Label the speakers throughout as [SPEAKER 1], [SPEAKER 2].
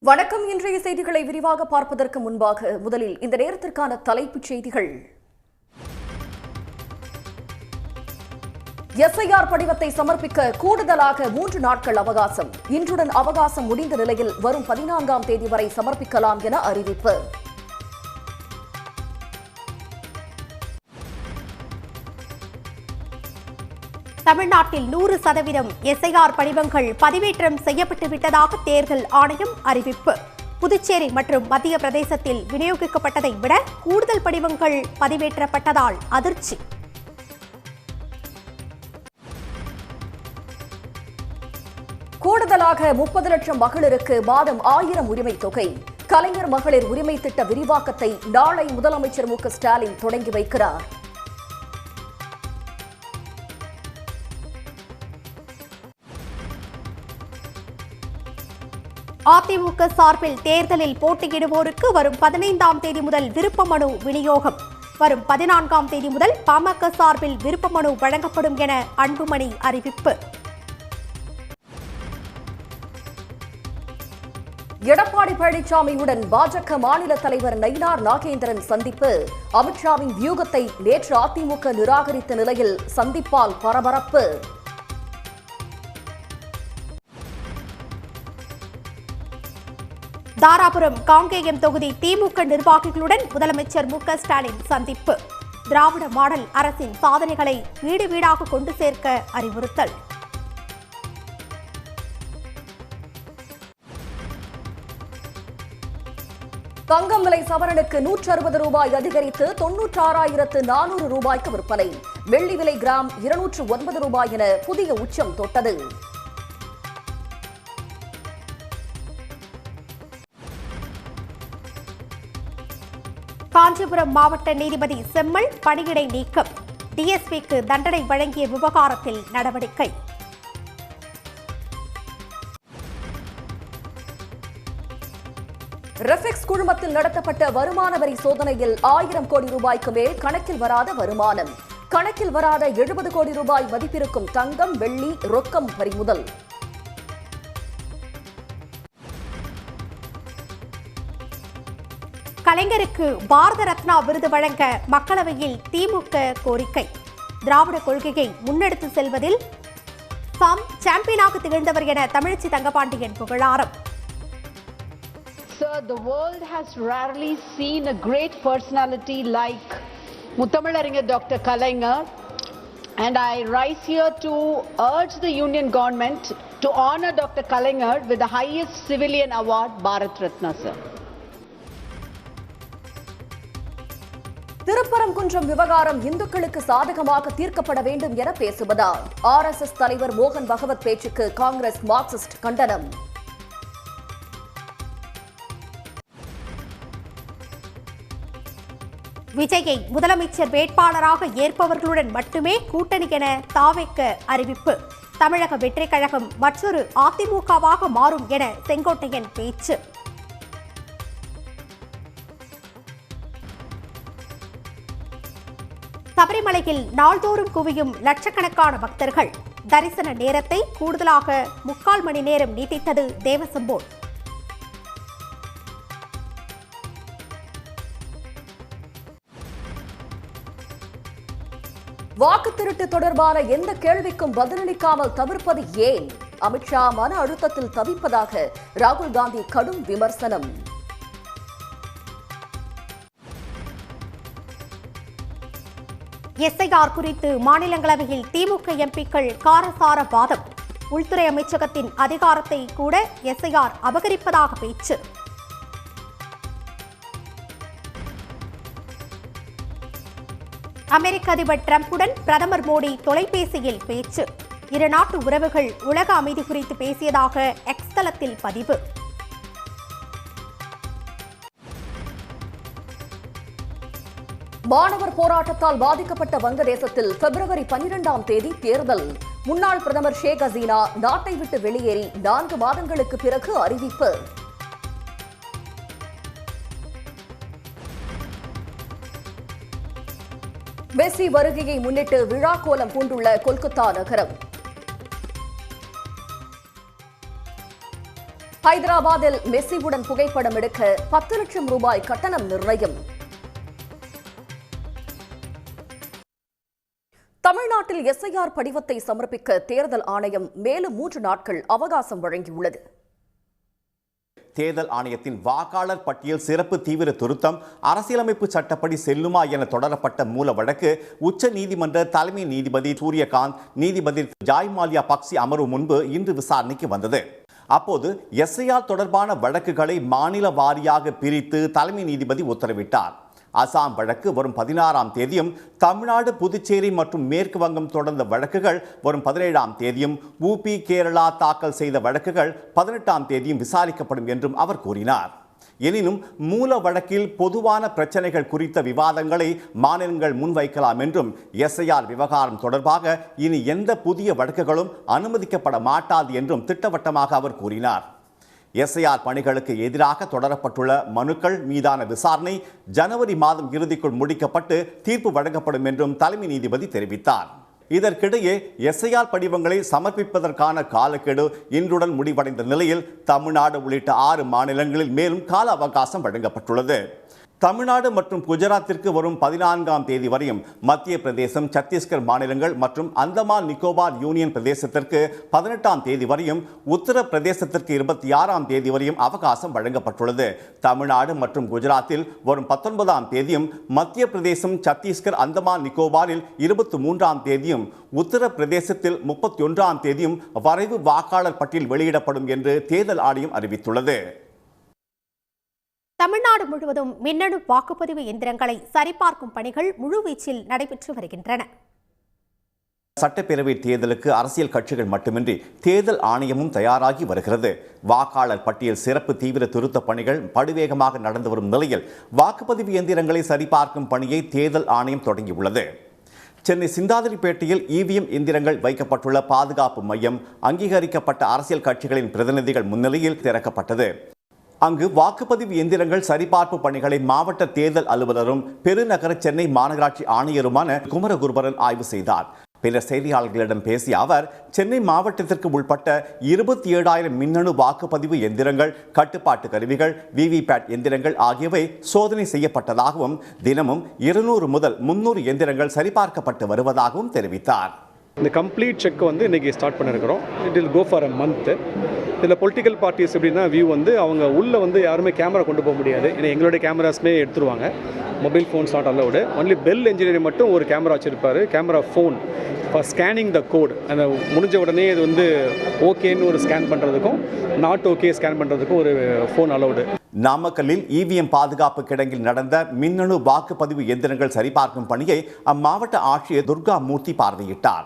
[SPEAKER 1] வணக்கம். இன்றைய செய்திகளை விரிவாக பார்ப்பதற்கு முன்பாக முதலில் இந்த நேரத்திற்கான தலைப்புச் செய்திகள். எஸ்ஐஆர் படிவத்தை சமர்ப்பிக்க கூடுதலாக 3 நாட்கள் அவகாசம். இன்றுடன் அவகாசம் முடிந்த நிலையில் வரும் 14ஆம் தேதி வரை சமர்ப்பிக்கலாம் என அறிவிப்பு.
[SPEAKER 2] தமிழ்நாட்டில் 100% எஸ்ஐஆர் படிவங்கள் பதிவேற்றம் செய்யப்பட்டு விட்டதாக தேர்தல் ஆணையம் அறிவிப்பு. புதுச்சேரி மற்றும் மத்திய பிரதேசத்தில் விநியோகிக்கப்பட்டதை விட கூடுதல் படிவங்கள் பதிவேற்றப்பட்டதால் அதிர்ச்சி.
[SPEAKER 1] கூடுதலாக 30 லட்சம் மகளிருக்கு மாதம் 1000 உரிமை தொகை. கலைஞர் மகளிர் உரிமை திட்ட விரிவாக்கத்தை நாளை முதலமைச்சர் மு க ஸ்டாலின் தொடங்கி வைக்கிறார்.
[SPEAKER 2] அதிமுக சார்பில் தேர்தலில் போட்டியிடுவோருக்கு வரும் 15ஆம் தேதி முதல் விருப்ப மனு விநியோகம். வரும் 14ஆம் தேதி முதல் பாமக சார்பில் விருப்ப மனு வழங்கப்படும் என அன்புமணி அறிவிப்பு.
[SPEAKER 1] எடப்பாடி பழனிசாமியுடன் பாஜக மாநில தலைவர் நயினார் நாகேந்திரன் சந்திப்பு. அமித்ஷாவின் வியூகத்தை நேற்று அதிமுக நிராகரித்த நிலையில் சந்திப்பால் பரபரப்பு.
[SPEAKER 2] தாராபுரம் காங்கேயம் தொகுதி திமுக நிர்வாகிகளுடன் முதலமைச்சர் மு க ஸ்டாலின் சந்திப்பு. திராவிட மாடல் அரசின் சாதனைகளை வீடு வீடாக கொண்டு சேர்க்க அறிவுறுத்தல்.
[SPEAKER 1] தங்கம் விலை சவரனுக்கு 160 ரூபாய் அதிகரித்து 96,400 ரூபாய்க்கு விற்பனை. வெள்ளி விலை கிராம் 209 ரூபாய் என புதிய உச்சம் தொட்டது.
[SPEAKER 2] காஞ்சிபுரம் மாவட்ட நீதிபதி செம்மல் பணியிடை நீக்கம். டிஎஸ்பிக்கு தண்டனை வழங்கிய விவகாரத்தில் நடவடிக்கை.
[SPEAKER 1] ரெஃபெக்ஸ் குழுமத்தில் நடத்தப்பட்ட வருமான வரி சோதனையில் 1000 கோடி ரூபாய்க்கு மேல் கணக்கில் வராத வருமானம். கணக்கில் வராத 70 கோடி ரூபாய் மதிப்பிருக்கும் தங்கம், வெள்ளி, ரொக்கம் பறிமுதல்.
[SPEAKER 2] கலைஞருக்கு பாரத ரத்னா விருது வழங்க மக்களவையில் திமுக கோரிக்கை. திராவிட கொள்கையை முன்னெடுத்து செல்வதில் சாம்பியனாக திகழ்ந்தவர் என தமிழச்சி தங்கபாண்டியன் புகழாரம்.
[SPEAKER 3] Sir, the world has rarely seen a great personality like Muttamilar Dr. Kalaignar, and I rise here to urge the Union government to honor Dr. Kalaignar with the highest civilian award, Bharat Ratna, sir.
[SPEAKER 1] Thiruparankundram விவகாரம் இந்துக்களுக்கு சாதகமாக தீர்க்கப்பட வேண்டும் என பேசுவதா? RSS தலைவர் மோகன் பகவத் பேச்சுக்கு Congress Marxist கண்டனம்.
[SPEAKER 2] விஜயை முதலமைச்சர் வேட்பாளராக ஏற்பவர்களுடன் மட்டுமே கூட்டணி என தாவேக்க அறிவிப்பு. தமிழக வெற்றிக் கழகம் மற்றொரு அதிமுகவாக மாறும் என செங்கோட்டையன் பேச்சு. சபரிமலையில் நாள்தோறும் குவியும் லட்சக்கணக்கான பக்தர்கள். தரிசன நேரத்தை கூடுதலாக 3/4 மணி நேரம் நீட்டித்தது தேவசம் போர்டு.
[SPEAKER 1] வாக்கு திருட்டு தொடர்பான எந்த கேள்விக்கும் பதிலளிக்காமல் தவிர்ப்பது ஏன்? அமித்ஷா மன அழுத்தத்தில் தவிப்பதாக ராகுல் காந்தி கடும் விமர்சனம்.
[SPEAKER 2] எஸ்ஐஆர் குறித்து மாநிலங்களவையில் திமுக எம்பிக்கள் காரசார வாதம். உள்துறை அமைச்சகத்தின் அதிகாரத்தை கூட எஸ்ஐஆர் அபகரிப்பதாக பேச்சு. அமெரிக்க அதிபர் டிரம்புடன் பிரதமர் மோடி தொலைபேசியில் பேச்சு. இரு நாட்டு உறவுகள் உலக அமைதி குறித்து பேசியதாக எக்ஸ் தளத்தில் பதிவு.
[SPEAKER 1] மாணவர் போராட்டத்தால் பாதிக்கப்பட்ட வங்கதேசத்தில் பிப்ரவரி 12ஆம் தேதி தேர்தல். முன்னாள் பிரதமர் ஷேக் ஹசீனா நாட்டை விட்டு வெளியேறி 4 மாதங்களுக்கு பிறகு அறிவிப்பு. மெஸ்ஸி வருகையை முன்னிட்டு விழா கோலம் பூண்டுள்ள கொல்கத்தா நகரம். ஹைதராபாத்தில் மெஸ்ஸியுடன் புகைப்படம் எடுக்க 10 லட்சம் ரூபாய் கட்டணம் நிர்ணயம். தமிழ்நாட்டில் SIR படிவத்தை சமர்ப்பிக்க தேர்தல் ஆணையம் மேலும் 3 நாட்கள் அவகாசம் வழங்கியுள்ளது.
[SPEAKER 4] தேர்தல் ஆணையத்தின் வாக்காளர் பட்டியல் சிறப்பு தீவிர திருத்தம் அரசியலமைப்பு சட்டப்படி செல்லுமா என தொடரப்பட்ட மூல வழக்கு உச்ச நீதிமன்ற தலைமை நீதிபதி சூரியகாந்த், நீதிபதி ஜாய் மால்யா பக்சி அமர்வு முன்பு இன்று விசாரணைக்கு வந்தது. அப்போது SIR தொடர்பான வழக்குகளை மாநில வாரியாக பிரித்து தலைமை நீதிபதி உத்தரவிட்டார். அசாம் வழக்கு வரும் 16ஆம் தேதியும், தமிழ்நாடு, புதுச்சேரி மற்றும் மேற்கு வங்கம் தொடர்ந்த வழக்குகள் வரும் 17ஆம் தேதியும், UP, கேரளா தாக்கல் செய்த வழக்குகள் 18ஆம் தேதியும் விசாரிக்கப்படும் என்றும் அவர் கூறினார். எனினும் மூல வழக்கில் பொதுவான பிரச்சனைகள் குறித்த விவாதங்களை மாநிலங்கள் முன்வைக்கலாம் என்றும் SIR விவகாரம் தொடர்பாக இனி எந்த புதிய வழக்குகளும் அனுமதிக்கப்பட மாட்டாது என்றும் திட்டவட்டமாக அவர் கூறினார். SIR பணிகளுக்கு எதிராக தொடரப்பட்டுள்ள மனுக்கள் மீதான விசாரணை ஜனவரி மாதம் இறுதிக்குள் முடிக்கப்பட்டு தீர்ப்பு வழங்கப்படும் என்றும் தலைமை நீதிபதி தெரிவித்தார். இதற்கிடையே SIR படிவங்களை சமர்ப்பிப்பதற்கான காலக்கெடு இன்றுடன் முடிவடைந்த நிலையில் தமிழ்நாடு உள்ளிட்ட 6 மாநிலங்களில் மேலும் கால அவகாசம் வழங்கப்பட்டுள்ளது. தமிழ்நாடு மற்றும் குஜராத்திற்கு வரும் 14ஆம் தேதி வரையும், மத்திய பிரதேசம், சத்தீஸ்கர் மாநிலங்கள் மற்றும் அந்தமான் நிக்கோபார் யூனியன் பிரதேசத்திற்கு 18ஆம் தேதி வரையும், உத்தரப்பிரதேசத்திற்கு 26ஆம் தேதி வரையும் அவகாசம் வழங்கப்பட்டுள்ளது. தமிழ்நாடு மற்றும் குஜராத்தில் வரும் 19ஆம் தேதியும், மத்திய பிரதேசம், சத்தீஸ்கர், அந்தமான் நிக்கோபாரில் 23ஆம் தேதியும், உத்தரப்பிரதேசத்தில் 31ஆம் தேதியும் வரைவு வாக்காளர் பட்டியல் வெளியிடப்படும் என்று தேர்தல் ஆணையம் அறிவித்துள்ளது.
[SPEAKER 2] தமிழ்நாடு முழுவதும் மின்னணு வாக்குப்பதிவு எந்திரங்களை சரிபார்க்கும் பணிகள் முழுவீச்சில் நடைபெற்று வருகின்றன.
[SPEAKER 4] சட்டப்பேரவை தேர்தலுக்கு அரசியல் கட்சிகள் மட்டுமின்றி தேர்தல் ஆணையமும் தயாராகி வருகிறது. வாக்காளர் பட்டியல் சிறப்பு தீவிர திருத்த பணிகள் படுவேகமாக நடந்து வரும் நிலையில் வாக்குப்பதிவு எந்திரங்களை சரிபார்க்கும் பணியை தேர்தல் ஆணையம் தொடங்கியுள்ளது. சென்னை சிந்தாதிரிப்பேட்டையில் EVM எந்திரங்கள் வைக்கப்பட்டுள்ள பாதுகாப்பு மையம் அங்கீகரிக்கப்பட்ட அரசியல் கட்சிகளின் பிரதிநிதிகள் முன்னிலையில் திறக்கப்பட்டது. அங்கு வாக்குப்பதிவு எந்திரங்கள் சரிபார்ப்பு பணிகளை மாவட்ட தேர்தல் அலுவலரும் பெருநகர சென்னை மாநகராட்சி ஆணையருமான குமரகுருபரன் ஆய்வு செய்தார். பின்னர் செய்தியாளர்களிடம் பேசிய அவர், சென்னை மாவட்டத்திற்கு உட்பட்ட 27,000 மின்னணு வாக்குப்பதிவு எந்திரங்கள், கட்டுப்பாட்டு கருவிகள், VVPAT எந்திரங்கள் ஆகியவை சோதனை செய்யப்பட்டதாகவும் தினமும் 200 முதல் 300 எந்திரங்கள் சரிபார்க்கப்பட்டு வருவதாகவும் தெரிவித்தார்.
[SPEAKER 5] இந்த கம்ப்ளீட் செக் இன்றைக்கி ஸ்டார்ட் பண்ணியிருக்கிறோம். It will go for a month. இதில் பொலிட்டிக்கல் பார்ட்டிஸ் எப்படின்னா வியூ அவங்க உள்ளே யாருமே கேமரா கொண்டு போக முடியாது. ஏன்னா எங்களுடைய கேமராஸ்மே எடுத்துருவாங்க. Mobile phones not allowed. Only Bell engineering மட்டும் ஒரு கேமரா வச்சுருப்பார். Camera phone for scanning the code. அந்த முடிஞ்ச உடனே இது ஓகேன்னு ஒரு ஸ்கேன் பண்ணுறதுக்கும் நாட் ஓகே ஸ்கேன் பண்ணுறதுக்கும் ஒரு ஃபோன் அலவுடு.
[SPEAKER 4] நாமக்கல்லில் EVM பாதுகாப்பு கிடங்கில் நடந்த மின்னணு வாக்குப்பதிவு எந்திரங்கள் சரிபார்க்கும் பணியை அம்மாவட்ட ஆட்சியர் துர்கா மூர்த்தி பார்வையிட்டார்.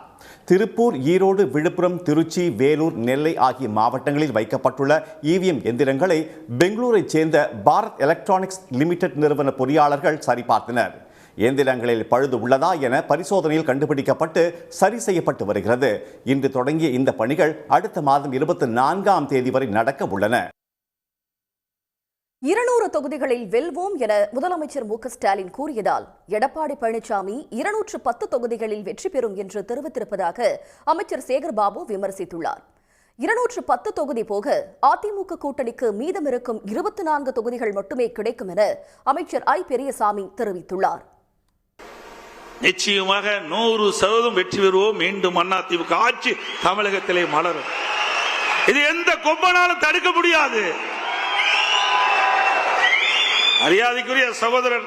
[SPEAKER 4] திருப்பூர், ஈரோடு, விழுப்புரம், திருச்சி, வேலூர், நெல்லை ஆகிய மாவட்டங்களில் வைக்கப்பட்டுள்ள EVM எந்திரங்களை பெங்களூரைச் சேர்ந்த பாரத் எலக்ட்ரானிக்ஸ் லிமிடெட் நிறுவன பொறியாளர்கள் சரிபார்த்தனர். எந்திரங்களில் பழுது உள்ளதா என பரிசோதனையில் கண்டுபிடிக்கப்பட்டு சரி செய்யப்பட்டு வருகிறது. இன்று தொடங்கிய இந்த பணிகள் அடுத்த மாதம் 24ஆம் தேதி வரை நடக்க உள்ளன.
[SPEAKER 1] 200 தொகுதிகளில் வெல்வோம் என முதலமைச்சர் மு.க.ஸ்டாலின் கூறியதால் எடப்பாடி பழனிசாமி 210 தொகுதிகளில் வெற்றி பெறும் என்று தெரிவித்திருப்பதாக அமைச்சர் சேகர்பாபு விமர்சித்துள்ளார். 210 தொகுதி போக அதிமுக கூட்டணிக்கு மீதமிருக்கும் 24 தொகுதிகள் மட்டுமே கிடைக்கும் என அமைச்சர் ஐ. பெரியசாமி தெரிவித்துள்ளார்.
[SPEAKER 6] நிச்சயமாக 100% வெற்றி பெறுவோம். மீண்டும் அதிமுக ஆட்சி தமிழகத்திலே மலரும். இது எந்த கொம்பனாலும் தடுக்க முடியாது. மரியாதைக்குரிய சகோதரர்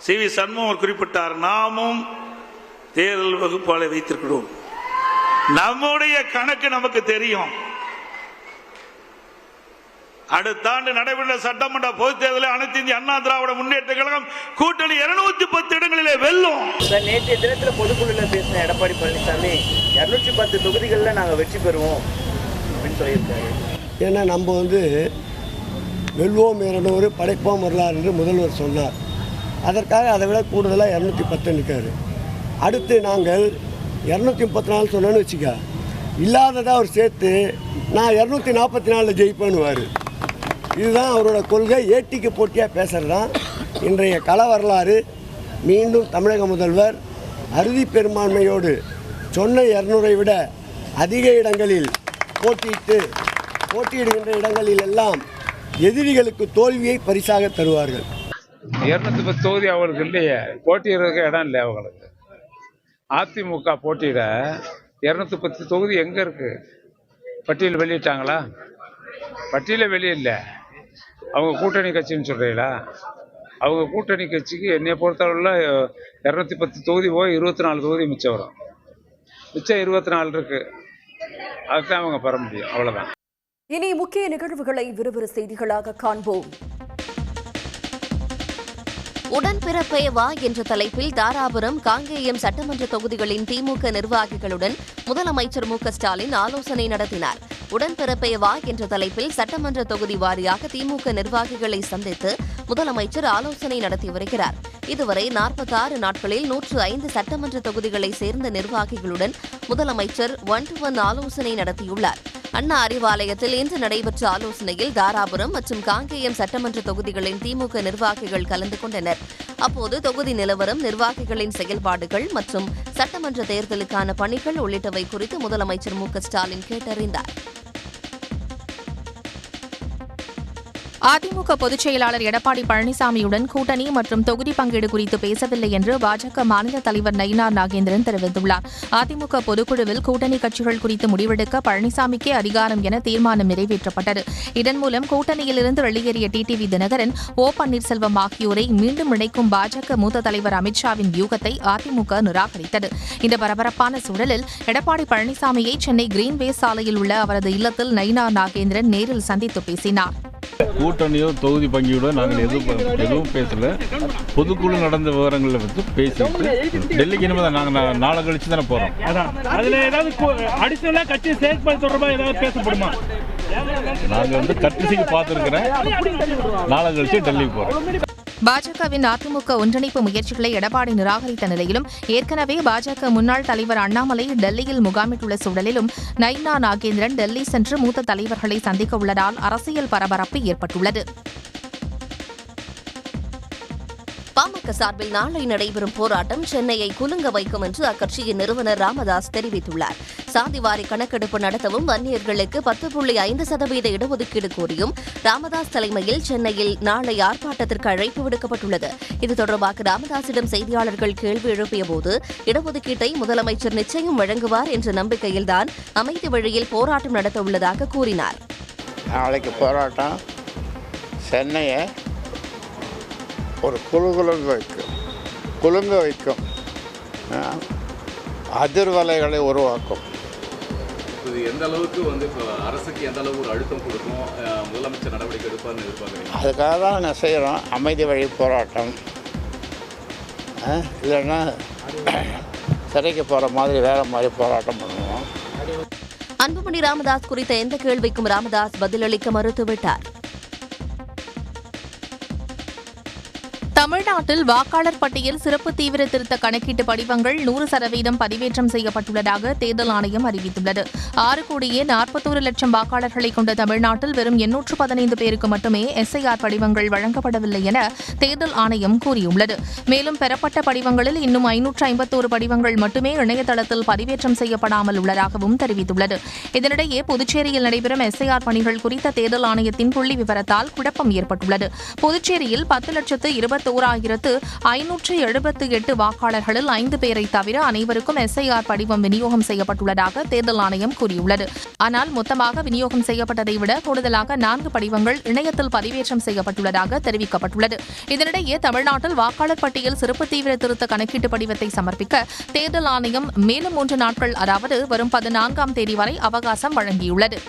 [SPEAKER 6] சி.வி. சண்முகம் குறிப்பிட்டார், நாமும் தேர்தல் வகுப்பாளை வைத்திருக்கிறோம். நம்முடைய கணக்கு நமக்கு தெரியும். அடுத்த ஆண்டு நடைபெற்ற சட்டமன்ற பொதுத் தேர்தலில் அனைத்து இந்திய அண்ணா திராவிட முன்னேற்ற கழகம் கூட்டணி 210 இடங்களிலே வெல்லும்.
[SPEAKER 7] நேற்றைய தினத்தில் பொதுக்குழுல பேசின எடப்பாடி பழனிசாமி 210 தொகுதிகளில் நாங்கள் வெற்றி பெறுவோம் அப்படின்னு சொல்லியிருக்காரு.
[SPEAKER 8] ஏன்னா நம்ம வெல்வோம் 200 படைப்போம் வரலாறு என்று முதல்வர் சொன்னார். அதற்காக அதை விட கூடுதலாக 210 நிற்காரு. அடுத்து நாங்கள் 234 சொன்னோன்னு வச்சுக்க, இல்லாததாக அவர் சேர்த்து நான் 244 ஜெயிப்பேன்னுவார். இதுதான் அவரோட கொள்கை. ஏட்டிக்கு போட்டியாக பேசுகிறது தான் இன்றைய கள வரலாறு. மீண்டும் தமிழக முதல்வர் அறுதி பெரும்பான்மையோடு சொன்ன 200 விட அதிக இடங்களில் போட்டியிட்டு போட்டியிடுகின்ற இடங்களில் எல்லாம் எதிரிகளுக்கு தோல்வியை பரிசாக தருவார்கள்.
[SPEAKER 9] 210 தொகுதி அவங்களுக்கு இல்லையே, போட்டியிடுறதுக்கு இடம் இல்லை அவங்களுக்கு. அதிமுக போட்டியிட 210 தொகுதி எங்கே இருக்கு? பட்டியல் வெளியிட்டாங்களா? பட்டியல வெளியில்ல. அவங்க கூட்டணி கட்சின்னு சொல்கிறீங்களா? அவங்க கூட்டணி கட்சிக்கு என்னை பொறுத்தளவில் 210 தொகுதி போய் 24 தொகுதி மிச்சம் வரும். மிச்சம் 24 இருக்கு. அதுதான் அவங்க பெற முடியும். அவ்வளோதான்.
[SPEAKER 1] இனி முக்கிய நிகழ்வுகளை விறுவிறு செய்திகளாக காண்போம்.
[SPEAKER 10] உடன்பிறப்பே வா என்ற தலைப்பில் தாராபுரம், காங்கேயம் சட்டமன்ற தொகுதிகளின் திமுக நிர்வாகிகளுடன் முதலமைச்சர் மு.க.ஸ்டாலின் ஆலோசனை நடத்தினார். உடன்பிறப்பே வா என்ற தலைப்பில் சட்டமன்ற தொகுதி வாரியாக திமுக நிர்வாகிகளை சந்தித்து முதலமைச்சர் ஆலோசனை நடத்தி வருகிறார். இதுவரை 46 நாட்களில் 105 சட்டமன்ற தொகுதிகளை சேர்ந்த நிர்வாகிகளுடன் முதலமைச்சர் 1-to-1 ஆலோசனை நடத்தியுள்ளார். அண்ணா அறிவாலயத்தில் இன்று நடைபெற்ற ஆலோசனையில் தாராபுரம் மற்றும் காங்கேயம் சட்டமன்ற தொகுதிகளின் திமுக நிர்வாகிகள் கலந்து கொண்டனர். அப்போது தொகுதி நிலவரம், நிர்வாகிகளின் செயல்பாடுகள் மற்றும் சட்டமன்ற தேர்தலுக்கான பணிகள் உள்ளிட்டவை குறித்து முதலமைச்சர் மு.க.ஸ்டாலின் கேட்டறிந்தார்.
[SPEAKER 11] அதிமுக பொதுச் செயலாளர் எடப்பாடி பழனிசாமியுடன் கூட்டணி மற்றும் தொகுதி பங்கீடு குறித்து பேசவில்லை என்று பாஜக மாநில தலைவர் நயினார் நாகேந்திரன் தெரிவித்துள்ளார். அதிமுக பொதுக்குழுவில் கூட்டணி கட்சிகள் குறித்து முடிவெடுக்க பழனிசாமிக்கே அதிகாரம் என தீர்மானம் நிறைவேற்றப்பட்டது. இதன் மூலம் கூட்டணியிலிருந்து வெளியேறிய டிடிவி தினகரன், ஓ பன்னீர்செல்வம் ஆகியோரை மீண்டும் இணைக்கும் பாஜக மூத்த தலைவர் அமித்ஷாவின் வியூகத்தை அதிமுக நிராகரித்தது. இந்த பரபரப்பான சூழலில் எடப்பாடி பழனிசாமியை சென்னை கிரீன்வேஸ் சாலையில் உள்ள அவரது இல்லத்தில் நயினார் நாகேந்திரன் நேரில் சந்தித்து பேசினார்.
[SPEAKER 12] கூட்டணியோ தொகுதி பங்கியோட நாங்கள் எதுவும் பேசல. பொதுக்குழு நடந்த விவரங்களை பற்றி பேசிட்டு டெல்லிக்கு இனிமேல் நாங்கள் நாளை கழிச்சு தானே போகிறோம்.
[SPEAKER 13] அதில் ஏதாவது அடிஷனலாக கட்சி செயல்பாடு தொடர்பாக ஏதாவது பேசப்படுமா?
[SPEAKER 12] நாங்கள் கட்சிக்கு பார்த்துருக்கிறேன். நாளை கழிச்சு டெல்லிக்கு போகிறோம்.
[SPEAKER 11] பாஜகவின் அதிமுக ஒன்றிணைப்பு முயற்சிகளை எடப்பாடி நிராகரித்த நிலையிலும் ஏற்கனவே பாஜக முன்னாள் தலைவர் அண்ணாமலை டெல்லியில் முகாமிட்டுள்ள சூழலிலும் நயினார் நாகேந்திரன் டெல்லி சென்று மூத்த தலைவர்களை சந்திக்க உள்ளதால் அரசியல் பரபரப்பு ஏற்பட்டுள்ளது.
[SPEAKER 10] பாமக சார்பில் நாளை நடைபெறும் போராட்டம் சென்னையை குலுங்க வைக்கும் என்று அக்கட்சியின் நிறுவனர் ராமதாஸ் தெரிவித்துள்ளார். சாதிவாரி கணக்கெடுப்பு நடத்தவும் வன்னியர்களுக்கு 10.5% இடஒதுக்கீடு கோரியும் ராமதாஸ் தலைமையில் சென்னையில் நாளை ஆர்ப்பாட்டத்திற்கு அழைப்பு விடுக்கப்பட்டுள்ளது. இது தொடர்பாக ராமதாசிடம் செய்தியாளர்கள் கேள்வி எழுப்பியபோது இடஒதுக்கீட்டை முதலமைச்சர் நிச்சயம் வழங்குவார் என்ற நம்பிக்கையில்தான் அமைதி வழியில் போராட்டம் நடத்த உள்ளதாக கூறினார்.
[SPEAKER 14] நாளைக்கு போராட்டம் சென்னையை ஒரு குலுங்க வைக்கும் அதிர்வலைகளை உருவாக்கும்.
[SPEAKER 15] இது எந்த அளவுக்கு இப்போ அரசுக்கு எந்த அளவுக்கு ஒரு அழுத்தம் கொடுக்கும், முதலமைச்சர் நடவடிக்கை எடுப்பார்னு எதிர்பார்க்குறீங்க?
[SPEAKER 14] அதுக்காக தான் நாங்கள் செய்கிறோம் அமைதி வழி போராட்டம். இல்லைன்னா சிறைக்கு போகிற மாதிரி வேறு மாதிரி போராட்டம் பண்ணுவோம்.
[SPEAKER 10] அன்புமணி ராமதாஸ் குறித்த எந்த கேள்விக்கும் ராமதாஸ் பதிலளிக்க மறுத்துவிட்டார்.
[SPEAKER 11] தமிழ்நாட்டில் வாக்காளர் பட்டியல் சிறப்பு தீவிர திருத்த கணக்கீட்டு படிவங்கள் 100% பதிவேற்றம் செய்யப்பட்டுள்ளதாக தேர்தல் ஆணையம் அறிவித்துள்ளது. 6,41,00,000 வாக்காளர்களை கொண்ட தமிழ்நாட்டில் வெறும் 815 பேருக்கு மட்டுமே SIR படிவங்கள் வழங்கப்படவில்லை என தேர்தல் ஆணையம் கூறியுள்ளது. மேலும் பெறப்பட்ட படிவங்களில் இன்னும் 551 படிவங்கள் மட்டுமே இணையதளத்தில் பதிவேற்றம் செய்யப்படாமல் உள்ளதாகவும் தெரிவித்துள்ளது. இதனிடையே புதுச்சேரியில் நடைபெறும் SIR பணிகள் குறித்த தேர்தல் ஆணையத்தின் புள்ளி விவரத்தால் குழப்பம் ஏற்பட்டுள்ளது. புதுச்சேரியில் 10,21,578 வாக்காளர்களில் 5 பேரை தவிர அனைவருக்கும் SIR படிவம் விநியோகம் செய்யப்பட்டுள்ளதாக தேர்தல் ஆணையம் கூறியுள்ளது. ஆனால் மொத்தமாக விநியோகம் செய்யப்பட்டதை விட கூடுதலாக 4 படிவங்கள் இணையத்தில் பதிவேற்றம் செய்யப்பட்டுள்ளதாக தெரிவிக்கப்பட்டுள்ளது. இதனிடையே தமிழ்நாட்டில் வாக்காளர் பட்டியல் சிறப்பு தீவிர திருத்த கணக்கீட்டு படிவத்தை சமர்ப்பிக்க தேர்தல் ஆணையம் மேலும் 3 நாட்கள், அதாவது வரும் 14ஆம் தேதி வரை அவகாசம் வழங்கியுள்ளது.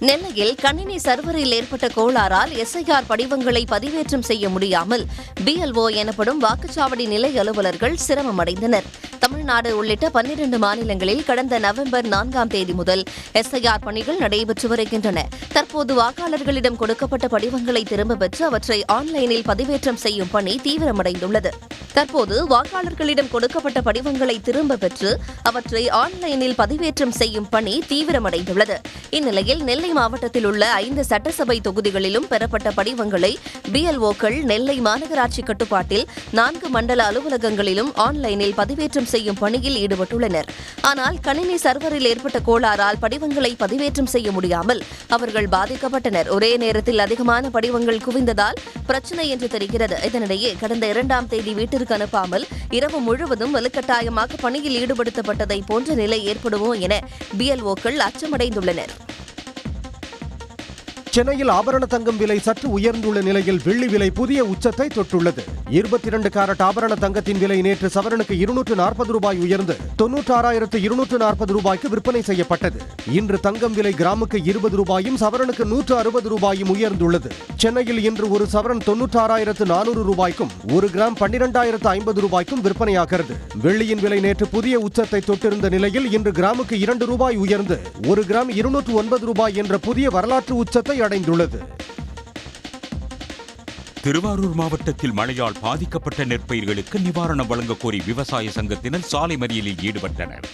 [SPEAKER 10] நெல்லையில் கணினி சர்வரில் ஏற்பட்ட கோளாறால் SIR படிவங்களை பதிவேற்றம் செய்ய முடியாமல் BLO எனப்படும் வாக்குச்சாவடி நிலை அலுவலர்கள் சிரமமடைந்தனர். தமிழ்நாடு உள்ளிட்ட 12 மாநிலங்களில் கடந்த நவம்பர் 4ஆம் தேதி முதல் SIR பணிகள் நடைபெற்று வருகின்றன. தற்போது வாக்காளர்களிடம் கொடுக்கப்பட்ட படிவங்களை திரும்பப் பெற்று அவற்றை ஆன்லைனில் பதிவேற்றம் செய்யும் பணி தீவிரமடைந்துள்ளது. தற்போது வாக்காளர்களிடம் கொடுக்கப்பட்ட படிவங்களை திரும்ப பெற்று அவற்றை ஆன்லைனில் பதிவேற்றம் செய்யும் பணி தீவிரமடைந்துள்ளது. இந்நிலையில் நெல்லை மாவட்டத்தில் உள்ள 5 சட்டசபை தொகுதிகளிலும் பெறப்பட்ட படிவங்களை BLOக்கள் நெல்லை மாநகராட்சி கட்டுப்பாட்டில் 4 மண்டல அலுவலகங்களிலும் ஆன்லைனில் பதிவேற்றம் செய்யும் பணியில் ஈடுபட்டுள்ளனர். ஆனால் கணினி சர்வரில் ஏற்பட்ட கோளாறால் படிவங்களை பதிவேற்றம் செய்ய முடியாமல் அவர்கள் பாதிக்கப்பட்டனர். ஒரே நேரத்தில் அதிகமான படிவங்கள் குவிந்ததால் பிரச்சனை என்று தெரிகிறது. இதனிடையே கடந்த 2ஆம் தேதி வீட்டிற்கு அனுப்பாமல் இரவு முழுவதும் வலுக்கட்டாயமாக பணியில் ஈடுபடுத்தப்பட்டதை போன்ற நிலை ஏற்படுமோ என BLOக்கள் அச்சமடைந்துள்ளனர்.
[SPEAKER 16] சென்னையில் ஆபரண தங்கம் விலை சற்று உயர்ந்துள்ள நிலையில் வெள்ளி விலை புதிய உச்சத்தை தொட்டுள்ளது. 22 கேரட் ஆபரண தங்கத்தின் விலை நேற்று சவரனுக்கு 240 ரூபாய் உயர்ந்து 96,240 ரூபாய்க்கு விற்பனை செய்யப்பட்டது. இன்று தங்கம் விலை கிராமுக்கு 20 ரூபாயும் சவரனுக்கு 160 ரூபாயும் உயர்ந்துள்ளது. சென்னையில் இன்று ஒரு சவரன் 96,400 ரூபாய்க்கும் ஒரு கிராம் 12,050 ரூபாய்க்கும் விற்பனையாகிறது. வெள்ளியின் விலை நேற்று புதிய உச்சத்தை தொட்டிருந்த நிலையில் இன்று கிராமுக்கு 2 ரூபாய் உயர்ந்து ஒரு கிராம் 209 ரூபாய் என்ற புதிய வரலாற்று உச்சத்தை அடைந்துள்ளது.
[SPEAKER 17] திருவாரூர் மாவட்டத்தில் மழையால் பாதிக்கப்பட்ட நெற்பயிர்களுக்கு நிவாரணம் வழங்க கோரி விவசாய சங்கத்தினர் சாலை மறியலில் ஈடுபட்டனர்.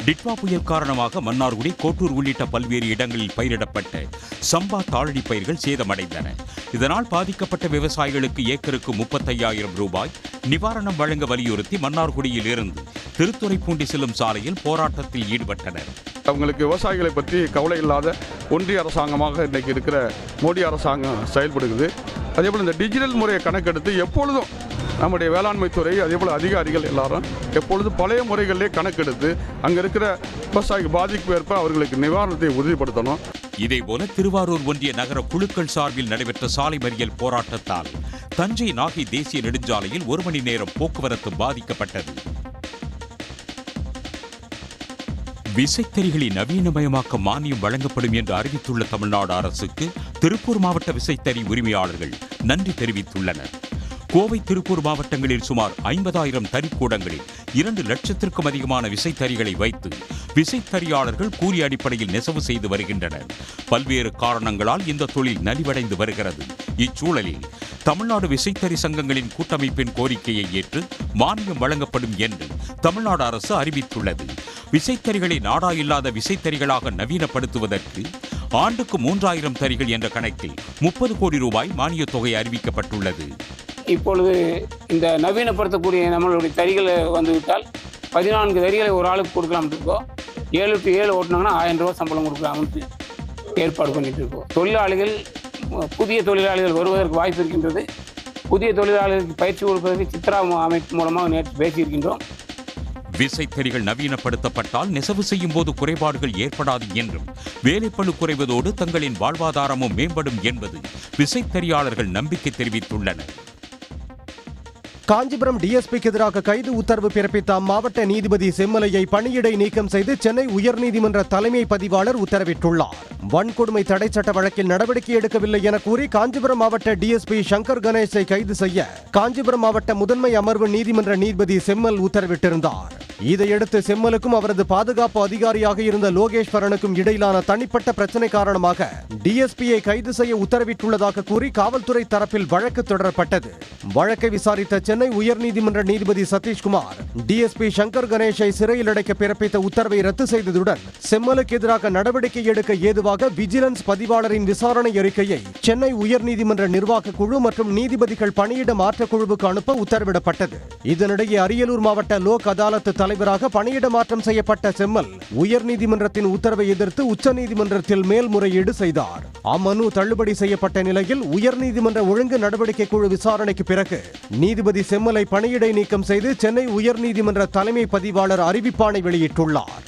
[SPEAKER 17] டிட்வா புயல் காரணமாக மன்னார்குடி, கோட்டூர் உள்ளிட்ட பல்வேறு இடங்களில் பயிரிடப்பட்ட சம்பா தாழடி பயிர்கள் சேதமடைந்தன. இதனால் பாதிக்கப்பட்ட விவசாயிகளுக்கு ஏக்கருக்கு 35,000 ரூபாய் நிவாரணம் வழங்க வலியுறுத்தி மன்னார்குடியில் இருந்து திருத்துறைப்பூண்டி செல்லும் சாலையில் போராட்டத்தில் ஈடுபட்டனர்.
[SPEAKER 18] அவங்களுக்கு விவசாயிகளை பற்றி கவலை இல்லாத ஒன்றிய அரசாங்கமாக இன்றைக்கு இருக்கிற மோடி அரசாங்கம் செயல்படுகிறது. அதேபோல் இந்த டிஜிட்டல் முறையை கணக்கெடுத்து எப்பொழுதும் நம்முடைய வேளாண்மை துறை அதேபோல் அதிகாரிகள் எல்லாரும் எப்பொழுதும் பழைய முறைகளிலே கணக்கெடுத்து அங்கே இருக்கிற விவசாயிக்கு பாதிப்பு ஏற்ப அவர்களுக்கு நிவாரணத்தை உறுதிப்படுத்தணும்.
[SPEAKER 17] இதேபோல திருவாரூர் ஒன்றிய நகர குழுக்கள் சார்பில் நடைபெற்ற சாலை மறியல் போராட்டத்தால் தஞ்சை நாகை தேசிய நெடுஞ்சாலையில் 1 மணி நேரம் போக்குவரத்து பாதிக்கப்பட்டது. விசைத்தறிகளை நவீனமயமாக்க மானியம் வழங்கப்படும் என்று அறிவித்துள்ள தமிழ்நாடு அரசுக்கு திருப்பூர் மாவட்ட விசைத்தறி உரிமையாளர்கள் நன்றி தெரிவித்துள்ளனர். கோவை, திருப்பூர் மாவட்டங்களில் சுமார் 50,000 தறிக்கூடங்களில் 2 லட்சத்திற்கும் அதிகமான விசைத்தறிகளை வைத்து விசைத்தறியாளர்கள் கூலி அடிப்படையில் நெசவு செய்து வருகின்றனர். பல்வேறு காரணங்களால் இந்த தொழில் நலிவடைந்து வருகிறது. இச்சூழலில் தமிழ்நாடு விசைத்தறி சங்கங்களின் கூட்டமைப்பின் கோரிக்கையை ஏற்று மானியம் வழங்கப்படும் என்று தமிழ்நாடு அரசு அறிவித்துள்ளது. விசைத்தறிகளை நாடா இல்லாத விசைத்தறிகளாக நவீனப்படுத்துவதற்கு ஆண்டுக்கு 3,000 தறிகள் என்ற கணக்கில் 30 கோடி ரூபாய் மானியத் தொகை அறிவிக்கப்பட்டுள்ளது.
[SPEAKER 19] இப்பொழுது இந்த நவீனப்படுத்தக்கூடிய நம்மளுடைய தறிகளை வந்துவிட்டால் 14 தறிகளை ஒரு ஆளுக்கு கொடுக்கலாம் இருக்கோம். 7 to 7 ஓட்டினாங்கன்னா 1000 ரூபா சம்பளம் கொடுக்கலாம்னு ஏற்பாடு பண்ணிட்டு இருக்கோம். தொழிலாளிகள், புதிய தொழிலாளிகள் வருவதற்கு வாய்ப்பு இருக்கின்றது. புதிய தொழிலாளர்களுக்கு பயிற்சி கொடுப்பதற்கு சித்ரா அமைப்பு மூலமாக நேற்று பேசியிருக்கின்றோம்.
[SPEAKER 17] விசைத்தறிகள் நவீனப்படுத்தப்பட்டால் நெசவு செய்யும் போது குறைபாடுகள் ஏற்படாது என்றும் வேலைப்பளு குறைவதோடு தங்களின் வாழ்வாதாரமும் மேம்படும் என்பது விசைத்தறியாளர்கள் நம்பிக்கை தெரிவித்துள்ளனர்.
[SPEAKER 16] காஞ்சிபுரம் டிஎஸ்பிக்கு எதிராக கைது உத்தரவு பிறப்பித்த அம்மாவட்ட நீதிபதி செம்மலையை பணியிடை நீக்கம் செய்து சென்னை உயர்நீதிமன்ற தலைமை பதிவாளர் உத்தரவிட்டுள்ளார். வன்கொடுமை தடை சட்ட வழக்கில் நடவடிக்கை எடுக்கவில்லை என கூறி காஞ்சிபுரம் மாவட்ட டிஎஸ்பி சங்கர் கணேஷை கைது செய்ய காஞ்சிபுரம் மாவட்ட முதன்மை அமர்வு நீதிமன்ற நீதிபதி செம்மல் உத்தரவிட்டிருந்தார். இதையடுத்து செம்மலுக்கும் அவரது பாதுகாப்பு அதிகாரியாக இருந்த லோகேஸ்வரனுக்கும் இடையிலான தனிப்பட்ட பிரச்சனை காரணமாக டிஎஸ்பியை கைது செய்ய உத்தரவிட்டுள்ளதாக கூறி காவல்துறை தரப்பில் வழக்கு தொடரப்பட்டது. வழக்கை விசாரித்த சென்னை உயர்நீதிமன்ற நீதிபதி சதீஷ்குமார் டிஎஸ்பி சங்கர் கணேஷை சிறையில் அடைக்க பிறப்பித்த உத்தரவை ரத்து செய்ததுடன் செம்மலுக்கு எதிராக நடவடிக்கை எடுக்க ஏதுவாக விஜிலன்ஸ் பதிவாளரின் விசாரணை அறிக்கையை சென்னை உயர்நீதிமன்ற நிர்வாக குழு மற்றும் நீதிபதிகள் பணியிட மாற்ற குழுவுக்கு அனுப்ப உத்தரவிடப்பட்டது. இதனிடையே அரியலூர் மாவட்ட லோக் அதாலத் தலைவராக பணியிட மாற்றம் செய்யப்பட்ட செம்மல் உயர்நீதிமன்றத்தின் உத்தரவை எதிர்த்து உச்சநீதிமன்றத்தில் மேல்முறையீடு செய்தார். அம்மனு தள்ளுபடி செய்யப்பட்ட நிலையில் உயர்நீதிமன்ற ஒழுங்கு நடவடிக்கை குழு விசாரணைக்கு பிறகு நீதிபதி செம்மலை பணியிடை நீக்கம் செய்து சென்னை உயர்நீதிமன்ற தலைமை பதிவாளர் அறிவிப்பாணை வெளியிட்டுள்ளார்.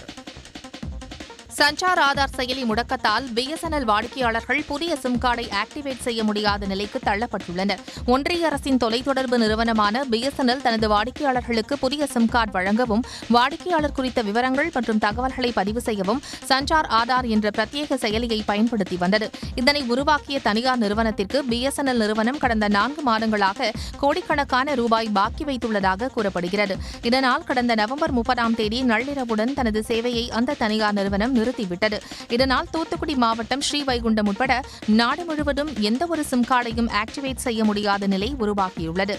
[SPEAKER 11] சஞ்சார் ஆதார் செயலி முடக்கத்தால் பிஎஸ்என்எல் வாடிக்கையாளர்கள் புதிய சிம் கார்டை ஆக்டிவேட் செய்ய முடியாத நிலைக்கு தள்ளப்பட்டுள்ளனர். ஒன்றிய அரசின் தொலைத்தொடர்பு நிறுவனமான பிஎஸ்என்எல் தனது வாடிக்கையாளர்களுக்கு புதிய சிம் கார்டு வழங்கவும் வாடிக்கையாளர் குறித்த விவரங்கள் மற்றும் தகவல்களை பதிவு செய்யவும் சஞ்சார் ஆதார் என்ற பிரத்யேக செயலியை பயன்படுத்தி வந்தது. இதனை உருவாக்கிய தனியார் நிறுவனத்திற்கு பிஎஸ்என்எல் நிறுவனம் கடந்த 4 மாதங்களாக கோடிக்கணக்கான ரூபாய் பாக்கி வைத்துள்ளதாக கூறப்படுகிறது. இதனால் கடந்த நவம்பர் 30ஆம் தேதி நள்ளிரவுடன் தனது சேவையை அந்த தனியார் நிறுவனம் நிறுத்திவிட்டது. இதனால் தூத்துக்குடி மாவட்டம் ஸ்ரீவைகுண்டம் உட்பட நாடு முழுவதும் எந்த ஒரு சிம் கார்டையும் ஆக்டிவேட் செய்ய முடியாத நிலை உருவாகியுள்ளது.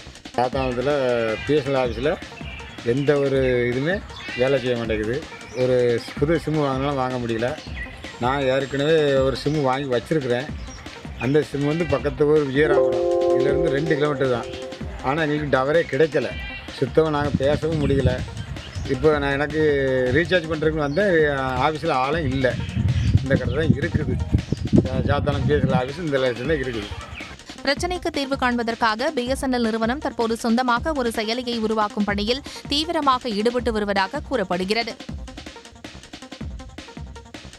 [SPEAKER 20] பிஎஸ்என்எல் ஆஃபீஸில் எந்த ஒரு இதுவுமே வேலை செய்ய மாட்டேங்குது. ஒரு புது சிம்மு வாங்கினாலும் வாங்க முடியல. நான் ஏற்கனவே ஒரு சிம்மு வாங்கி வச்சுருக்கிறேன். அந்த சிம் வந்து பக்கத்து ஊர் விஜயராபுரம், இதிலேருந்து 2 கிலோமீட்டர் தான். ஆனால் எங்களுக்கு டவரே கிடைக்கல. சுத்தமாக நாங்கள் பேசவும் முடியல. இப்போ நான் எனக்கு ரீசார்ஜ் பண்ணுறதுக்கு வந்தேன், ஆஃபீஸில் ஆளும் இல்லை. இந்த கடை தான் இருக்குது. சாத்தானம் பிஎஸ்என்எல் ஆஃபீஸ் இந்த லட்சம் தான் இருக்குது.
[SPEAKER 11] பிரச்சினைக்கு தீர்வு காண்பதற்காக பிஎஸ்என்எல் நிறுவனம் தற்போது சொந்தமாக ஒரு செயலியை உருவாக்கும் பணியில் தீவிரமாக ஈடுபட்டு வருவதாக கூறப்படுகிறது.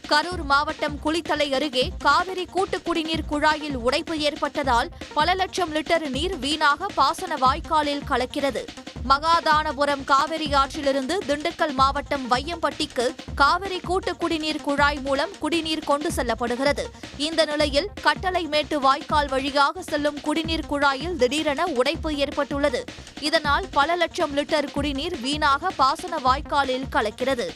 [SPEAKER 21] கரூர் மாவட்டம் குளித்தலை அருகே காவிரி கூட்டு குடிநீர் குழாயில் உடைப்பு ஏற்பட்டதால் பல லட்சம் லிட்டர் நீர் வீணாக பாசன வாய்க்காலில் கலக்கிறது. மகாதானபுரம் காவிரி ஆற்றிலிருந்து திண்டுக்கல் மாவட்டம் வையம்பட்டிக்கு காவிரி கூட்டு குடிநீர் குழாய் மூலம் குடிநீர் கொண்டு செல்லப்படுகிறது. இந்த நிலையில் கட்டளைமேட்டு வாய்க்கால் வழியாக செல்லும் குடிநீர் குழாயில் திடீரென உடைப்பு ஏற்பட்டுள்ளது. இதனால் பல லட்சம் லிட்டர் குடிநீர் வீணாக பாசன வாய்க்காலில் கலக்கிறது.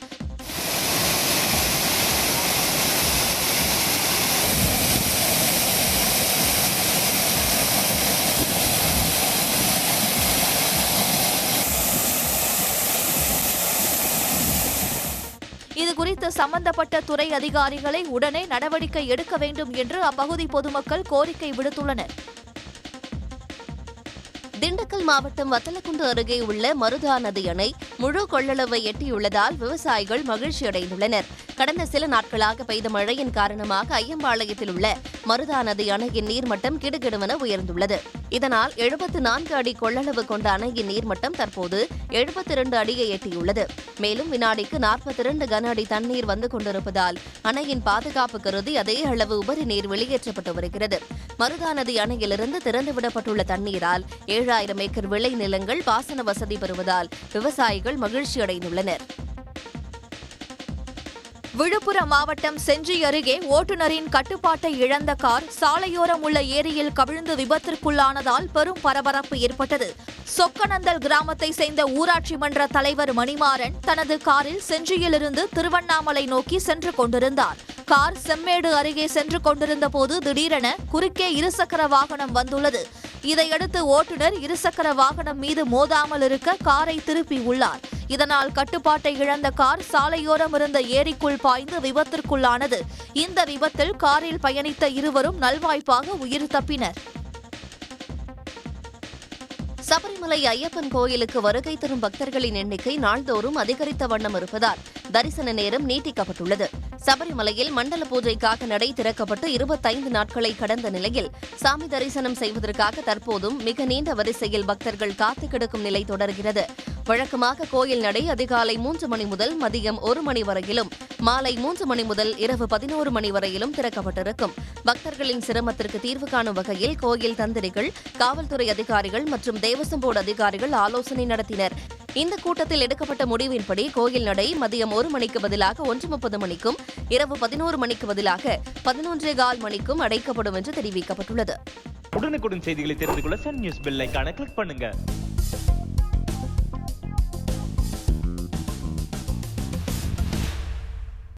[SPEAKER 21] இதுகுறித்து சம்பந்தப்பட்ட துறை அதிகாரிகளை உடனே நடவடிக்கை எடுக்க வேண்டும் என்று அப்பகுதி பொதுமக்கள் கோரிக்கை விடுத்துள்ளனர்.
[SPEAKER 10] திண்டுக்கல் மாவட்டம் வத்தலக்குண்டு அருகே உள்ள மருதா நதி அணை முழு கொள்ளளவை எட்டியுள்ளதால் விவசாயிகள் மகிழ்ச்சியடைந்துள்ளனர். கடந்த சில நாட்களாக பெய்த மழையின் காரணமாக ஐயம்பாளையத்தில் உள்ள மருதா நதி அணையின் நீர்மட்டம் கிடுகிடுவென உயர்ந்துள்ளது. இதனால் 74 அடி கொள்ளளவு கொண்ட அணையின் நீர்மட்டம் தற்போது 72 அடியை எட்டியுள்ளது. மேலும் வினாடிக்கு 42 கன அடி தண்ணீர் வந்து கொண்டிருப்பதால் அணையின் பாதுகாப்பு கருதி அதே அளவு உபரி நீர் வெளியேற்றப்பட்டு வருகிறது. மருதா நதி அணையிலிருந்து திறந்துவிடப்பட்டுள்ள தண்ணீரால் 7000 ஏக்கர் விளை நிலங்கள் பாசன வசதி பெறுவதால் விவசாயிகள் மகிழ்ச்சியடைந்துள்ளனர்.
[SPEAKER 21] விழுப்புரம் மாவட்டம் செஞ்சி அருகே ஓட்டுநரின் கட்டுப்பாட்டை இழந்த கார் சாலையோரம் உள்ள ஏரியில் கவிழ்ந்து விபத்திற்குள்ளானதால் பெரும் பரபரப்பு ஏற்பட்டது. சொக்கநந்தல் கிராமத்தை சேர்ந்த ஊராட்சி மன்ற தலைவர் மணிமாறன் தனது காரில் செஞ்சியிலிருந்து திருவண்ணாமலை நோக்கி சென்று கொண்டிருந்தார். கார் செம்மேடு அருகே சென்று கொண்டிருந்த போது திடீரென குறுக்கே இருசக்கர வாகனம் வந்துள்ளது. இதையடுத்து ஓட்டுநர் இருசக்கர வாகனம் மீது மோதாமல் இருக்க காரை திருப்பி உள்ளார். இதனால் கட்டுப்பாட்டை இழந்த கார் சாலையோரம் இருந்த ஏரிக்குள் பாய்ந்து விபத்திற்குள்ளானது. இந்த விபத்தில் காரில் பயணித்த இருவரும் நல்வாய்ப்பாக உயிர் தப்பினர்.
[SPEAKER 10] சபரிமலை ஐயப்பன் கோயிலுக்கு வருகை தரும் பக்தர்களின் எண்ணிக்கை நாள்தோறும் அதிகரித்த வண்ணம் இருப்பதால் தரிசன நேரம் நீட்டிக்கப்பட்டுள்ளது. சபரிமலையில் மண்டல பூஜைக்காக நடை திறக்கப்பட்டு 25 நாட்களை கடந்த நிலையில் சாமி தரிசனம் செய்வதற்காக தற்போதும் மிக நீண்ட வரிசையில் பக்தர்கள் காத்து கிடக்கும் நிலை தொடர்கிறது. வழக்கமாக கோயில் நடை அதிகாலை 3 மணி முதல் மதியம் 1 மணி வரையிலும், மாலை 3 மணி முதல் இரவு 11 மணி வரையிலும் திறக்கப்பட்டிருக்கும். பக்தர்களின் சிரமத்திற்கு தீர்வு காணும் வகையில் கோயில் தந்திரிகள், காவல்துறை அதிகாரிகள் மற்றும் தேவசம் போர்டு அதிகாரிகள் ஆலோசனை நடத்தினர். இந்த கூட்டத்தில் எடுக்கப்பட்ட முடிவின்படி கோயில் நடை மதியம் 1 மணிக்கு பதிலாக 1:30 மணிக்கும், இரவு 11 மணிக்கு பதிலாக 11:15 மணிக்கும் அடைக்கப்படும் என்று தெரிவிக்கப்பட்டுள்ளது.
[SPEAKER 22] உடனுக்குடன் செய்திகளை தெரிந்து கொள்ள சன் நியூஸ் பெல் ஐகானை கிளிக் பண்ணுங்க.